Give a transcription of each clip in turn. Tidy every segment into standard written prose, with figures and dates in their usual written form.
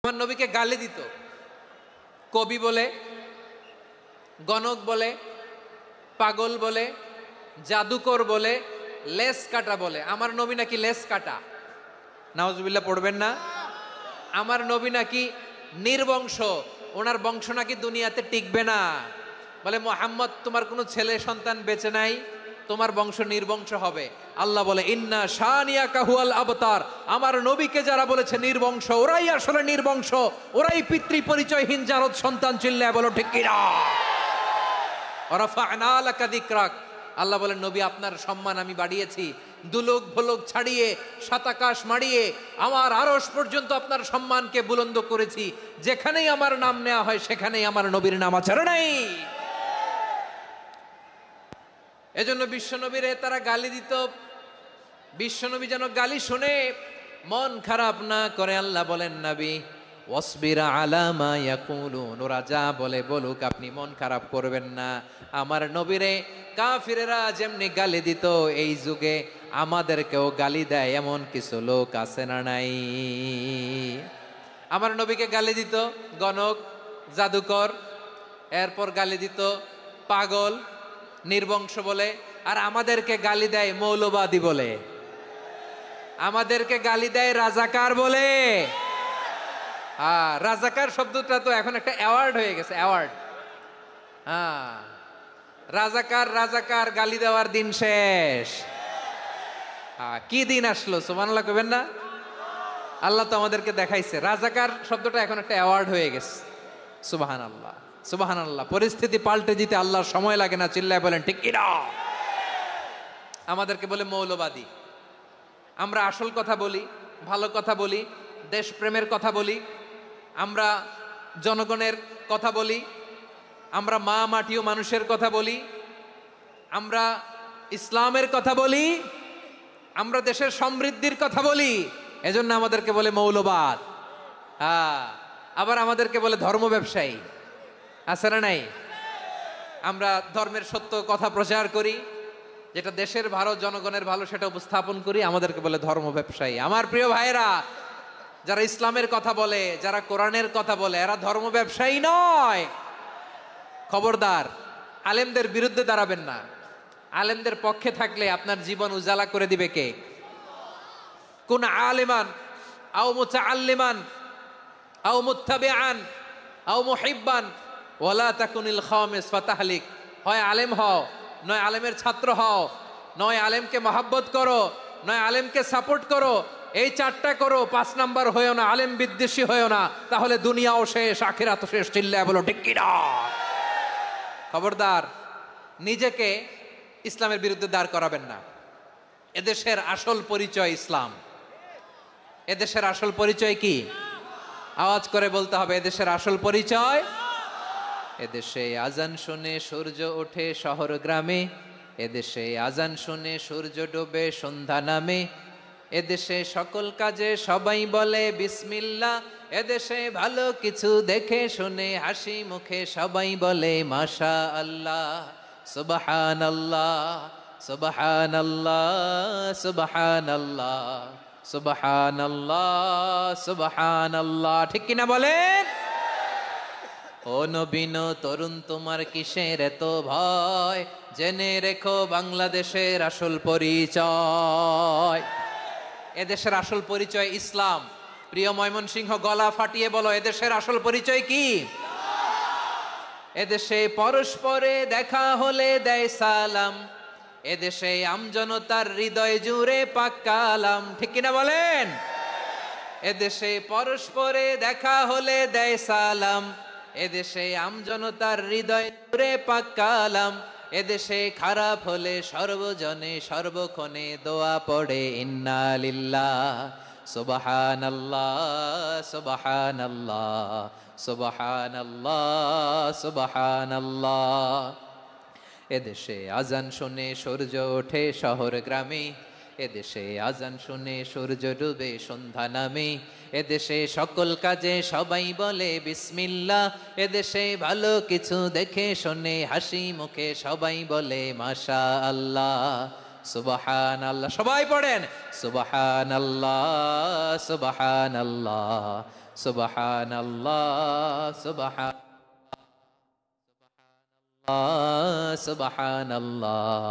আমার নবীকে গালি দিত, কবি বলে, গণক বলে, পাগল বলে, জাদুকর বলে, লেস কাটা বলে। আমার নবী নাকি লেস কাটা, নাউজুবিল্লাহ পড়বেন না। আমার নবী নাকি নির্বংশ, ওনার বংশ নাকি দুনিয়াতে টিকবে না। বলে মুহাম্মদ তোমার কোনো ছেলে সন্তান বেঁচে নাই, তোমার বংশ নির্বংশ হবে। আল্লাহ বলে ইন্না শানিয়াকা হুয়াল আবতার, আমার নবীকে যারা বলেছে নির্বংশ, ওরাই আসলে নির্বংশ, ওরাই পিতৃ পরিচয়হীন জারদ সন্তান। চিল্লায় বলো ঠিক কিনা? ওয়ারাফা'না লাকা যিকরাক, আল্লাহ বলেন নবী আপনার সম্মান আমি বাড়িয়েছি, দুলোক ভোলোক ছাড়িয়ে সাতাকাশ মাড়িয়ে আমার আরশ পর্যন্ত আপনার সম্মানকে বুলন্দ করেছি। যেখানেই আমার নাম নেওয়া হয় সেখানেই আমার নবীর নাম আছে নাই। এজন্য বিশ্বনবীরে তারা গালি দিত। বিশ্বনবী যেন গালি শুনে মন খারাপ না করে আল্লাহ বলেন নবী ওয়াসবির আলা মা ইয়াকুলুন, ওরা যা বলে বলুক, আপনি মন খারাপ করবেন না। আমার নবীরে কাফিরেরা যেমনি গালি দিত, এই যুগে আমাদেরকেও গালি দেয় এমন কিছু লোক আছে না নাই? আমার নবীকে গালি দিত গণক, জাদুকর, এরপর গালি দিত পাগল, নির্বংশ বলে, আর আমাদেরকে গালি দেয় মৌলবাদী বলে, আমাদেরকে গালি দেয় রাজাকার বলে। রাজাকার শব্দটা তো এখন একটা অ্যাওয়ার্ড হয়ে গেছে, অ্যাওয়ার্ড। রাজাকার রাজাকার গালি দেওয়ার দিন শেষ। কি দিন আসলো সুবহানাল্লাহ কইবেন না? আল্লাহ তো আমাদেরকে দেখাইছে রাজাকার শব্দটা এখন একটা অ্যাওয়ার্ড হয়ে গেছে। সুবহানাল্লাহ সুবহানাল্লাহ। পরিস্থিতি পাল্টে দিতে আল্লাহর সময় লাগে না। চিল্লায় বলেন ঠিক কিনা? আমাদেরকে বলে মৌলবাদী। আমরা আসল কথা বলি, ভালো কথা বলি, দেশপ্রেমের কথা বলি, আমরা জনগণের কথা বলি, আমরা মা মাটি ও মানুষের কথা বলি, আমরা ইসলামের কথা বলি, আমরা দেশের সমৃদ্ধির কথা বলি। এজন্য আমাদেরকে বলে মৌলবাদ। আবার আমাদেরকে বলে ধর্ম ব্যবসায়ী, আছে না নাই? আমরা ধর্মের সত্য কথা প্রচার করি, যেটা দেশের ভালো, জনগণের ভালো, সেটা উপস্থাপন করি, আমাদেরকে বলে ধর্ম ব্যবসায়ী। আমার প্রিয় ভাইরা, যারা ইসলামের কথা বলে, যারা কোরআনের কথা বলে, এরা ধর্ম ব্যবসায়ী নয়। খবরদার, আলেমদের বিরুদ্ধে দাঁড়াবেন না। আলেমদের পক্ষে থাকলে আপনার জীবন উজালা করে দিবে কে? কোন আলিমান আও মুতাআল্লিমান আও মুত্তাবিআন আও মুহিব্বান ওয়ালা তাকুনিল খামিস ফাতাহলিক। হয় আলেম হও, নয় আলেমের ছাত্র হও, নয় আলেমকে মহাব্বত করো, নয় আলেমকে সাপোর্ট করো। এই চারটা করো, 5 নাম্বার হয়েও না, আলেম বিদ্বেষী হয়েও না, তাহলে দুনিয়াও শেষ, আখিরাতও শেষ। চিল্লায় বলো ঠিক কিনা? খবরদার, নিজেকে ইসলামের বিরুদ্ধে দাঁড় করাবেন না। এদেশের আসল পরিচয় ইসলাম। এদেশের আসল পরিচয় কি? আওয়াজ করে বলতে হবে, এদেশের আসল পরিচয়। এদেশে আজান শুনে সূর্য ওঠে শহর গ্রামে, এদেশে আজান শুনে সূর্য ডোবে সন্ধ্যা নামে, এদেশে সকল কাজে সবাই বলে বিসমিল্লাহ, এদেশে ভালো কিছু দেখে শুনে হাসি মুখে সবাই বলে মাশা আল্লাহ, সুবহানাল্লাহ সুবহানাল্লাহ সুবহানাল্লাহ সুবহানাল্লাহ সুবহানাল্লাহ। ঠিক কিনা বলেন? ও নবীন তরুণ, তোমার কিসের এত ভয়? জেনে রেখো বাংলাদেশের আসল পরিচয়। এদেশের আসল পরিচয় ইসলাম। প্রিয় ময়মনসিংহ, গলা ফাটিয়ে বলো, এদেশের আসল পরিচয় কি? এদেশে পরস্পরে দেখা হলে দেয় সালাম, এদেশে আমজনতার হৃদয় জুড়ে পাক কালাম। ঠিক কিনা বলেন? এদেশে পরস্পরে দেখা হলে দেয় সালাম, এদেশে আমজনতার হৃদয় জুড়ে পাক কালাম, এদেশে খারাপ হলে সর্বজনে সর্বক্ষণে দোয়া পড়ে ইন্না লিল্লাহ সুবহানাল্লাহ সুবহানাল্লাহ সুবহানাল্লাহ সুবহানাল্লাহ। এদেশে আজান শুনে সূর্য ওঠে শহর গ্রামে, এদেশে আজান শুনে সূর্য ডুবে সন্ধ্যা নামে, এদেশে সকল কাজে সবাই বলে বিসমিল্লাহ, এদেশে ভালো কিছু দেখে শুনে হাসি মুখে সবাই বলে মাশা আল্লাহ সুবহানাল্লাহ। সবাই পড়েন সুবহানাল্লাহ সুবহানাল্লাহ সুবহানাল্লাহ সুবহানাল্লাহ সুবহানাল্লাহ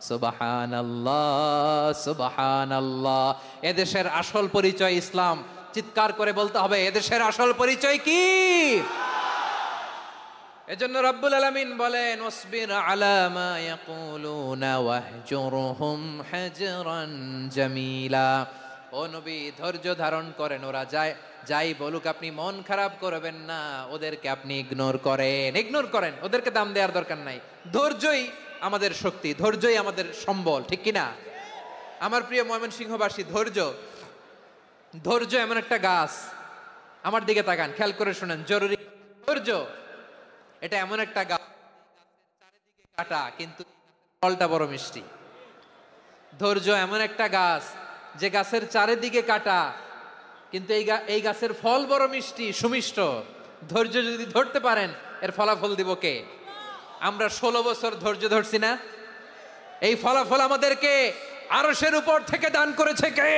সুবহানাল্লাহ সুবহানাল্লাহ। এদেশের আসল পরিচয় ইসলাম। চিৎকার করে বলতে হবে, এদেশের আসল পরিচয় কি? এজন্য রব্বুল আলামিন বলেন ওয়াসবির আলা মা ইয়াকুলুনা ওয়াহজুরহুম হাজরান জামিলা। ও নবী, ধৈর্য ধারণ করেন, ওরা যাই বলুক আপনি মন খারাপ করবেন না, ওদেরকে আপনি ইগনোর করেন, ওদেরকে দাম দেওয়ার দরকার নাই। ধৈর্যই আমাদের শক্তি, ধৈর্যই আমাদের সম্বল, ঠিক কিনা? আমার প্রিয় ময়মনসিংহবাসী, ধৈর্য এমন একটা গাছ, আমার দিকে তাকান, খেয়াল করে শুনেন, জরুরি। ধৈর্য এটা এমন একটা গাছ, চারিদিকে কাটা কিন্তু ফলটা বড় মিষ্টি। ধৈর্য এমন একটা গাছ যে গাছের চারিদিকে কাটা কিন্তু এই গাছের ফল বড় মিষ্টি, সুমিষ্ট। ধৈর্য যদি ধরতে পারেন, এর ফলাফল দিব কে? আমরা 16 বছর ধৈর্য ধরছি না? এই ফলাফল আমাদেরকে আরশের উপর থেকে দান করেছে কে?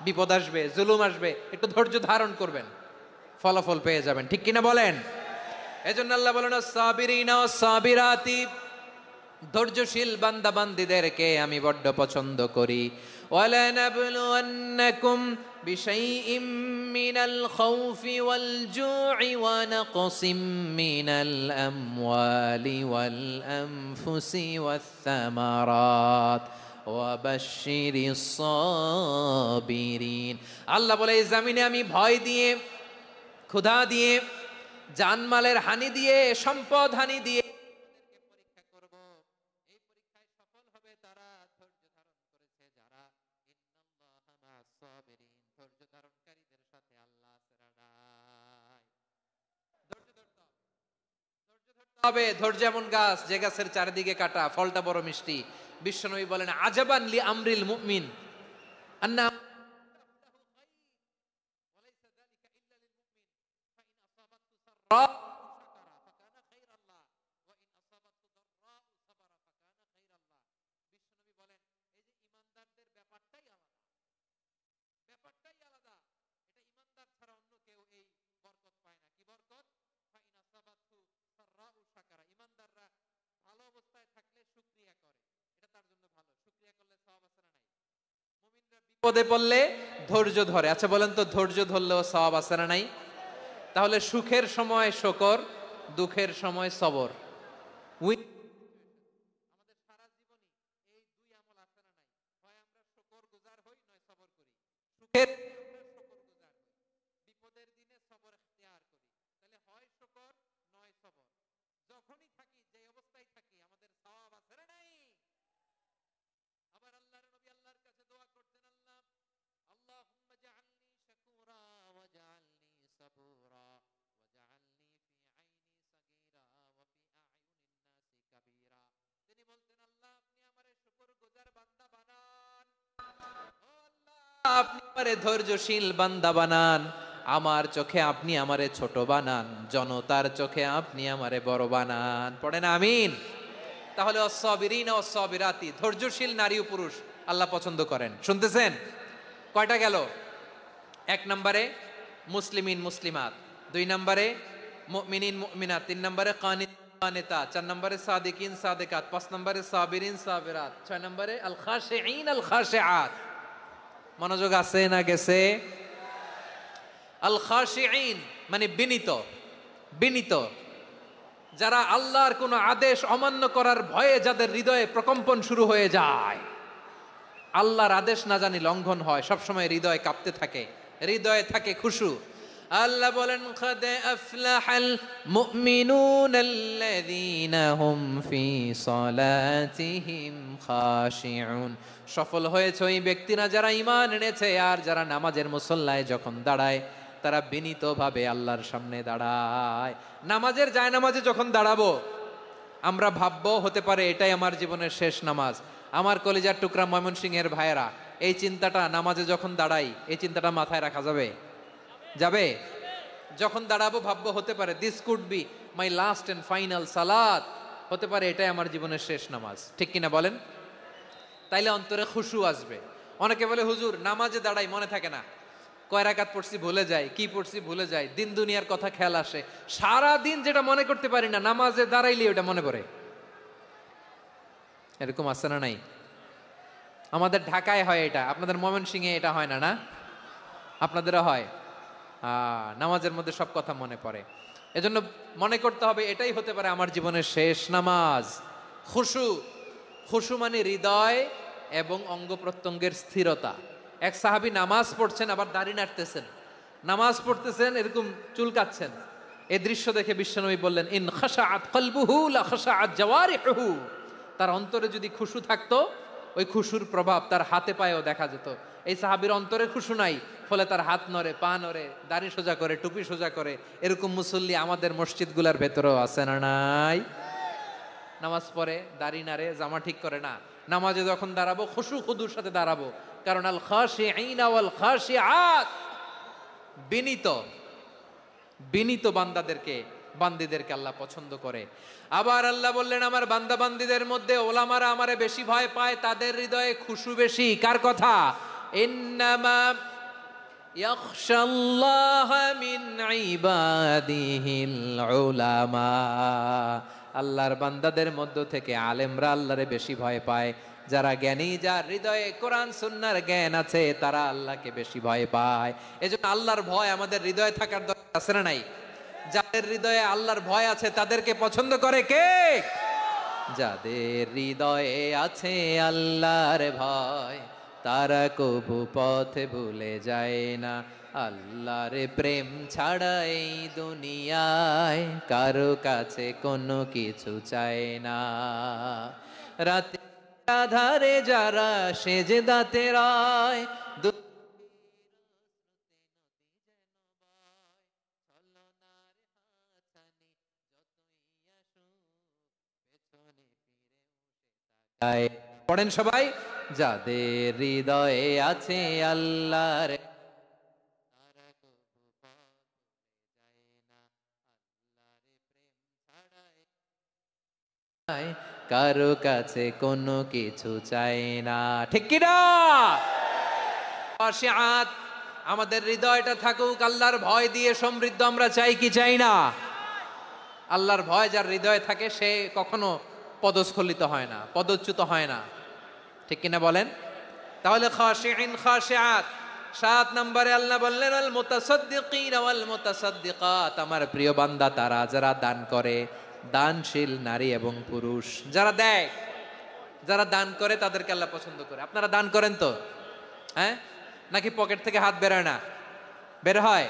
বিপদ আসবে, জুলুম আসবে, একটু ধৈর্য ধারণ করবেন, ফলাফল পেয়ে যাবেন, ঠিক কিনা বলেন? এজন্য আল্লাহ বলেন সাবিরিনা সাবিরাতি, ধৈর্যশীল বান্দা বান্দীদেরকে আমি বড্ড পছন্দ করি। ওয়ালা নাবলুয়ান্নাকুম বিশাইইম মিনাল খাউফি ওয়াল জু'i ওয়া নাকসিম মিনাল আমওয়ালি ওয়াল আনফুসি ওয়াস সামারাত ওয়া বাশশিরিস সাবিরিন। আল্লাহ বলে এই জমিনে আমি ভয় দিয়ে, ক্ষুধা দিয়ে, জানমালের হানি দিয়ে, সম্পদ হানি দিয়ে পরীক্ষা করব। এই পরীক্ষায় সফল হবে তারা, ধৈর্য ধারণ করেছে যারা। ইন্নাল্লাহা মা'আস সাবিরিন, ধৈর্য ধারণকারীদের সাথে আল্লাহ আছে। ধৈর্য ধরতে হবে। ধৈর্য এমন গাছ যে গাছের চারিদিকে কাটা, ফলটা বড় মিষ্টি। বিশ্বনবী বলেন আজাবান লি আমরিল মুমিন আন্না ভালো অবস্থায় থাকলে শুকরিয়া করে, এটা তার জন্য ভালো। শুকরিয়া করলে সওয়াব আছে না নাই? মুমিনরা বিপদে পড়লে ধৈর্য ধরে। আচ্ছা বলেন তো, ধৈর্য ধরলেও সওয়াব আছে না নাই? তাহলে সুখের সময় শুকর, দুঃখের সময় সবর। আমাদের সারা জীবনে এই দুই আমল আছে না নাই? হয় আমরা শুকর গুজার হই, নয় সবর করি। সুখের আমরা শুকর গুজার হই, বিপদের দিনে সবর ইখতিয়ার করি। তাহলে হয় শুকর নয় সবর। যখনই থাকি, যে অবস্থায় থাকি, আমাদের সওয়াব আছে না নাই? আবার আল্লাহর নবী আল্লাহর কাছে দোয়া করতেন, আল্লাহুম্মা জাআলনি শাকুরা ওয়া জাআলনি সাবুরা ওয়া জাআলনি ফি আইনি সাগীরা ওয়া ফি আ'য়ুনিন নাসি কাবীরা। তিনি বলতেন, আল্লাহ আপনি আমারে শুকরগুজার বান্দা বানান, ও আল্লাহ আপনি আমারে ধৈর্যশীল বান্দা বানান, আমার চোখে আপনি আমারে ছোট বানান, জনতার চোখে আপনি আমারে বড় বানান। পড়েন আমিন। তাহলে অসসাবিরিনা অসসাবিরাতি, ধৈর্যশীল নারী ও পুরুষ আল্লাহ পছন্দ করেন। শুনতেছেন? কয়টা গেল? 1 নম্বরে মুসলিমিন মুসলিমাত, 2 নম্বরে মুমিনিন মুমিনাত, 3 নম্বরে কানিত কানিতাত, 4 নম্বরে সাদিকিন সাদিকাত, 5 নম্বরে সাবিরিন সাবিরাত, 6 নম্বরে আল খাশিঈন আল খাশিআত। মনোযোগ আছে না গেছে? আল খাশিঈন মানে বিনীত, যারা আল্লাহর কোন আদেশ অমান্য করার ভয়ে যাদের হৃদয়ে প্রকম্পন শুরু হয়ে যায়, আল্লাহর আদেশ না জানি লঙ্ঘন হয়, সবসময় হৃদয় কাঁপতে থাকে, হৃদয়ে থাকে খুশু। আল্লাহ বলেন কাদ আফলাহাল মুমিনুনাল্লাযীনা হুম ফি সালাতিহিম খাশিউন। সফল হয়েছে ওই ব্যক্তিরা যারা ঈমান এনেছে আর যারা নামাজের মুসল্লায় যখন দাঁড়ায় তারা বিনীতভাবে আল্লাহর সামনে দাঁড়ায়। নামাজের জায়নামাজে যখন দাঁড়াবো আমরা ভাববো হতে পারে এটাই আমার জীবনের শেষ নামাজ। আমার কলিজার টুকরা ময়মনসিংহের ভাইয়েরা, এই চিন্তাটা নামাজে যখন দাঁড়াই, এই চিন্তাটা মাথায় রাখা যাবে? যখন দাঁড়াবো ভাববো হতে পারে this could be my last and final সালাত, হতে পারে এটাই আমার জীবনের শেষ নামাজ, ঠিক কিনা বলেন? তাইলে অন্তরে খুশু আসবে। অনেকে বলে হুজুর নামাজে দাঁড়াই মনে থাকে না, কয় রাকাত পড়ছি ভুলে যায়, কি পড়ছি ভুলে যায়, দিন দুনিয়ার কথা খেয়াল আসে, সারা দিন যেটা মনে করতে পারি না নামাজে দাঁড়াইলে ওটা মনে পড়ে। এরকম আছে না নাই? আমাদের ঢাকায় হয় এটা, আপনাদের ময়মনসিংহে এটা হয় না? না আপনাদেরও হয়? নামাজের মধ্যে সব কথা মনে পড়ে। এজন্য মনে করতে হবে এটাই হতে পারে আমার জীবনের শেষ নামাজ। খুশু, খুশু মানে হৃদয় এবং অঙ্গ প্রত্যঙ্গের স্থিরতা। এক সাহাবী নামাজ পড়ছেন আবার দাড়ি নাড়তেছেন, নামাজ পড়তেছেন এরকম চুলকাচ্ছেন। এই দৃশ্য দেখে বিশ্বনবী বললেন, ইন খাশাআত কলবুহু লা খাশাআত জাওয়ারিহুহু। তার অন্তরে যদি খুশু থাকতো, ওই খুশুর প্রভাব তার হাতে পায়েও দেখা যেত। এই সাহাবীর অন্তরে খুশু নাই, ফলে তার হাত নড়ে, পা নড়ে, দাড়ি সোজা করে, টুপি সোজা করে। এরকম মুসল্লি আমাদের মসজিদগুলোর ভেতরেও আছে না নাই? নামাজ পড়ে, দাড়ি নাড়ে, জামা ঠিক করে না, নামাজে যখন দাঁড়াবো খুশু খুদুর সাথে দাঁড়াবো। কারণ আল খাশিঈনা ওয়াল খাশিআত, বিনীত বিনীত বান্দিদেরকে আল্লাহ পছন্দ করে। আবার আল্লাহ বললেন, আমার বান্দা বান্দিদের মধ্যে ওলামারা আমারে বেশি ভয় পায়, তাদের হৃদয়ে খুশু বেশি। কার কথা? ইন্নামা ইয়াখশাল্লাহা মিন ইবাদিহিল উলামা। আল্লাহর বান্দাদের মধ্য থেকে আলেমরা আল্লাহরে বেশি ভয় পায়। যারা জ্ঞানী, যার হৃদয়ে কোরআন সুন্নাহর জ্ঞান আছে, তারা আল্লাহকে বেশি ভয় পায়। এজন্য আল্লাহর ভয় আমাদের হৃদয়ে থাকার দরকার আছে না নাই? যাদের হৃদয়ে আল্লাহর ভয় আছে তাদেরকে পছন্দ করে কে? যাদের হৃদয়ে আছে আল্লাহর ভয়, তারা কবু পথ ভুলে যায় না। আল্লাহর প্রেম ছাড়া এই দুনিয়ায় কারো কাছে কোনো কিছু চায় না। রাতে আধারে যারা সেজদাতে রয়, পড়েন সবাই, যাদের হৃদয়ে আছে আল্লাহর কারো কাছে কোনো কিছু চাই না। ঠিক কি না? আমাদের হৃদয়টা থাকুক আল্লাহর ভয় দিয়ে সমৃদ্ধ। আমরা চাই কি চাই না? আল্লাহর ভয় যার হৃদয়ে থাকে সে কখনো পদস্খলিত হয় না, পদচ্যুত হয় না। ঠিক কিনা বলেন? তাহলে খাশিঈন খাশিআত। 7 নম্বরে আল্লাহ বললেন, আল মুতাসাদ্দিকিন ওয়াল মুতাসাদ্দিকাত। আমার প্রিয় বান্দা তারা যারা দান করে, দানশীল নারী এবং পুরুষ যারা দেয়, যারা দান করে তাদেরকে আল্লাহ পছন্দ করে। আপনারা দান করেন তো? হ্যাঁ, নাকি পকেট থেকে হাত বেরোয় না? বের হয়।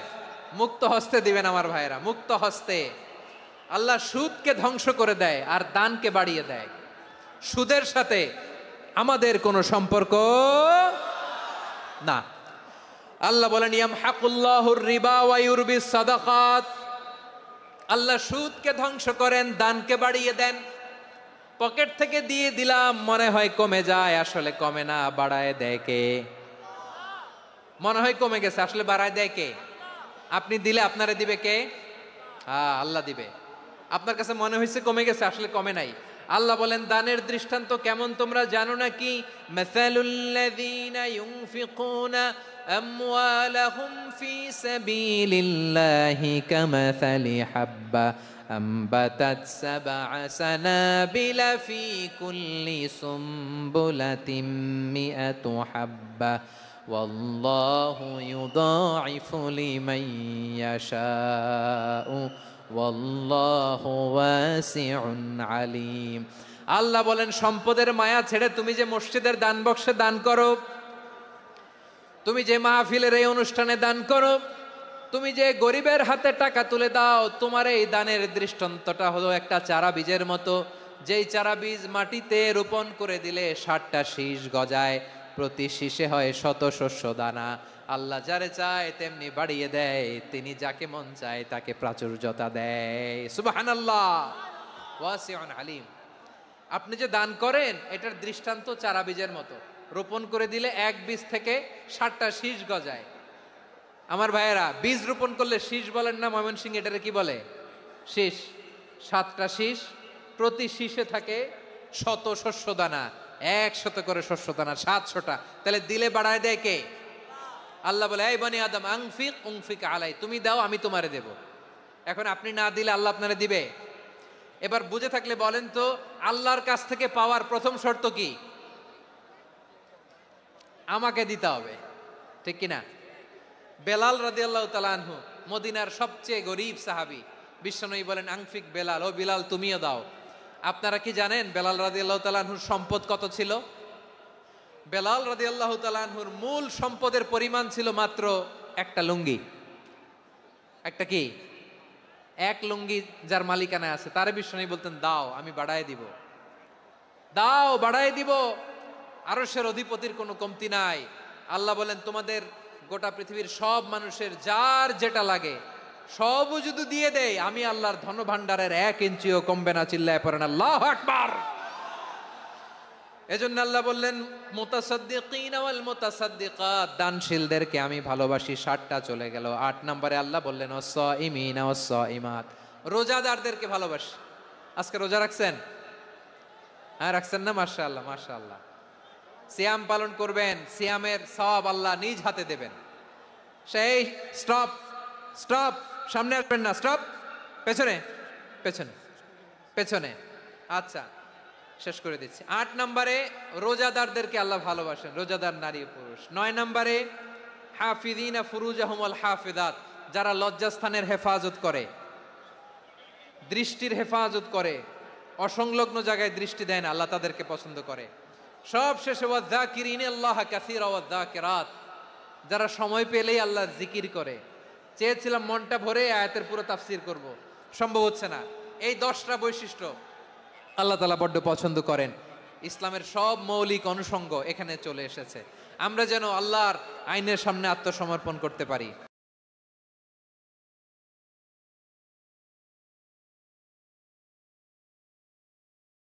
মুক্ত হস্তে দিবেন আমার ভাইয়েরা, মুক্ত হস্তে। আল্লাহ সুদকে ধ্বংস করে দেয় আর দানকে বাড়িয়ে দেয়। সুদের সাথে আমাদের কোনো সম্পর্ক না। আল্লাহ বলেন, ইয়ামহাকুল্লাহুর রিবা ওয়া ইউরবিস সাদাকাত। আল্লাহ সুদকে ধ্বংস করেন, দানকে বাড়িয়ে দেন। পকেট থেকে দিয়ে দিলাম মনে হয় কমে যায়, আসলে কমে না, বাড়ায় দেয় কে? মনে হয় কমে গেছে, আসলে বাড়ায় দেয় কে? আপনি দিলে আপনারে দিবে কে? আল্লাহ দিবে। আপনার কাছে মনে হয়েছে কমে গেছে, আসলে কমে নাই। আল্লাহ বলেন, দানের দৃষ্টান্ত কেমন তোমরা জানো নাকি? মাসালুল্লাযীনা ইউনফিকুনা আমওয়ালাহুম ফি সাবিলিল্লাহি কামাসালি হাব্বা আম্বাতাত সাবআ সানাবিলা ফি কুল্লি সুমবুলাতিন মিআতু হাব্বা ওয়াল্লাহু ইউদাঈফু লিমান ইয়াশাউ ওয়াল্লাহু ওয়াসিউন আলিম। আল্লাহ বলেন, সম্পদের মায়া ছেড়ে তুমি যে মসজিদের দান বক্সে দান করো, তুমি যে মাহফিলের এই অনুষ্ঠানে দান করো, তুমি যে গরিবের হাতে টাকা তুলে দাও, তোমার এই দানের দৃষ্টান্তটা হলো একটা চারা বীজের মতো। যেই চারা বীজ মাটিতে রোপণ করে দিলে 60টা শীষ গজায়, প্রতি শীষে হয় শত শস্য দানা। আল্লাহ যারে চায় তেমনি বাড়িয়ে দেয়, তিনি যাকে মন চায় তাকে প্রাচুর্যতা দেয়। সুবহানাল্লাহ, ওয়াসিউন আলিম। আপনি যে দান করেন এটার দৃষ্টান্ত চারা বীজের মতো, রোপণ করে দিলে এক বীজ থেকে 60টা শীষ গজায়। আমার ভাইয়েরা, বীজ রোপণ করলে শীষ বলেন না ময়মনসিংহ, এটারে কি বলে? শীষ। 7টা শীষ, প্রতি শীষে থাকে শত শস্য দানা। 100 করে শস্যদানা, 700টা। তাহলে দিলে বাড়ায় দেয় কে? আল্লাহ বলে, এই বনি আদম আনফিক উনফিক আলাই, তুমি দাও আমি তোমারে দেব। এখন আপনি না দিলে আল্লাহ আপনারে দিবে? এবার বুঝে থাকলে বলেন তো, আল্লাহর কাছ থেকে পাওয়ার প্রথম শর্ত কি? আমাকে দিতে হবে, ঠিক কিনা? বেলাল রাদিয়াল্লাহু তাআলা আনহু মদিনার সবচেয়ে গরীব সাহাবী, বিশ্বনবী বলেন আনফিক বেলাল, ও বিলাল তুমিও দাও। আপনারা কি জানেন বেলাল রাদিয়াল্লাহু তাআলা আনহুর সম্পদ কত ছিল? বেলাল রাদিয়াল্লাহু তাআলা আনহুর মূল সম্পদের পরিমাণ ছিল মাত্র একটা লুঙ্গি। একটা কি? এক লুঙ্গি যার মালিকানায় আছে তারে বিশ্বনবী বলতেন দাও আমি বাড়ায় দিব, দাও বাড়ায় দিব। আরশের অধিপতির কোনো কমতি নাই। আল্লাহ বলেন তোমাদের গোটা পৃথিবীর সব মানুষের যার যেটা লাগে সবও যদি দিয়ে দেয়, আমি আল্লাহর ধন ভাণ্ডারের 1 ইঞ্চিও কমবে না। চিল্লায় পড়েন আল্লাহু আকবার। এজন্য আল্লাহ বললেন মুতাসাদ্দিকিন ওয়াল মুতাসাদ্দিকাত, দানশীলদেরকে আমি ভালোবাসি। 60টা চলে গেল। 8 নম্বরে আল্লাহ বললেন ওয়াস-সাইমিন ওয়াস-সাইমাত, রোজাদারদেরকে ভালোবাসি। আজকে রোজা রাখছেন? হ্যাঁ রাখছেন না? মাশাআল্লাহ মাশাআল্লাহ। সিয়াম পালন করবেন, সিয়ামের সওয়াব আল্লাহ নিজ হাতে দেবেন। সেই স্টপ স্টপ, সামনে আসবেন না, স্টপ, পেছনে পেছনে পেছনে। আচ্ছা শেষ করে দিচ্ছি। 8 নম্বরে রোজাদারদেরকে আল্লাহ ভালোবাসেন, রোজাদার নারী ও পুরুষ। 9 নম্বরে হাফিযিনা ফুরুজাহুম ওয়াল হাফিযাত, যারা লজ্জাস্থানের হেফাজত করে, দৃষ্টির হেফাজত করে, অসংলগ্ন জায়গায় দৃষ্টি দেয় না, আল্লাহ তাদেরকে পছন্দ করে। সব শেষে ওয়াযাকিরিনা আল্লাহ কাসীরা ওয়াযাকিরাত, যারা সময় পেলেই আল্লাহর জিকির করে। চেয়েছিলাম মনটা ভরে আয়াতের পুরো তাফসীর করব, সম্ভব হচ্ছে না। এই 10টা বৈশিষ্ট্য আল্লাহ তাআলা বড্ড পছন্দ করেন। ইসলামের সব মৌলিক অনুষঙ্গ এখানে চলে এসেছে। আমরা যেন আল্লাহর আইনের সামনে আত্মসমর্পণ করতে পারি।